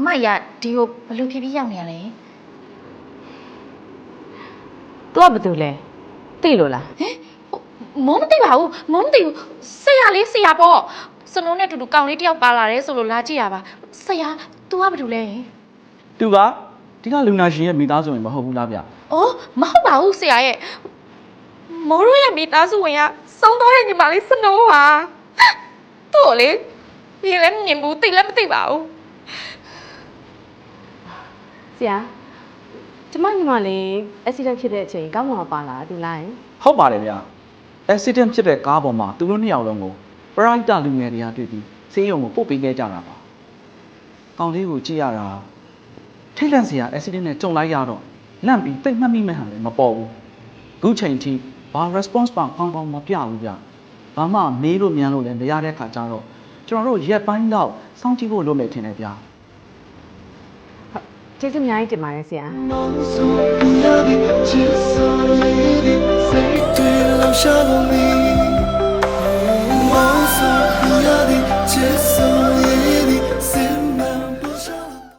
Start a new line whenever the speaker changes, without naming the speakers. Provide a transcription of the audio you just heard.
မရဒီကိုဘလို့ဖြစ်ပြီးရောက်နေရလဲ
तू ကဘာတူလဲသိလို့လား
ဟင်မောမသိပါဘူးမောမသိဘူးဆရာလေးဆရာပေါ့စလုံးနဲ့တူတူကောင်လေးတယောက်ပါလာတယ်ဆိုလို့လာကြည့်ရပါဆရာ तू ကဘာတူလဲ
သူကဒီကလူနာရှင်ရဲ့မိသားစုဝင်မဟုတ်ဘူးလားဗျ
အော်မဟုတ်ပါဘူးဆရာရဲ့မိုးရိုးရဲ့မိသားစုဝင်ကစုံသွားတဲ့ညီမလေးစနိုးပါသူ့ကိုလေမြင်လည်းမမြင်ဘူးသိလည်းမသိပါဘူး
ဆရာကျမညီမလေး accident ဖြစ်တဲ့အချိန်ကောင်းမှပါလာတူလား
ဟုတ်ပါတယ်ဗျ accident ဖြစ်တဲ့ကားပေါ်မှာသူတို့နှစ်ယောက်လုံးကိုပရိုက်တာလူငယ်တွေကတွေ့ပြီးဆေးရုံကိုပို့ပေးခဲ့ကြတာပါကောင်လေးကိုကြည့်ရတာထိတ်လန့်စရာ accident နဲ့ကြုံလိုက်ရတော့လန့်ပြီးတိတ်မှတ်မိမှန်းဟန်လည်းမပေါ်ဘူးအခုချိန်ထိဘာ response ပါကောင်းကောင်းမပြဘူးဗျဘာမှမေးလို့မြန်လို့လည်းမရတဲ့ခါကျတော့ကျွန်တော်တို့ရက်ပိုင်းတော့စောင့်ကြည့်ဖို့လုပ်မယ်ထင်တယ်ဗျ
ကျေးဇူးအများကြီးတင်ပါတယ်ဆရာ
梦诉不要你，至少也一定，谁对留下了你。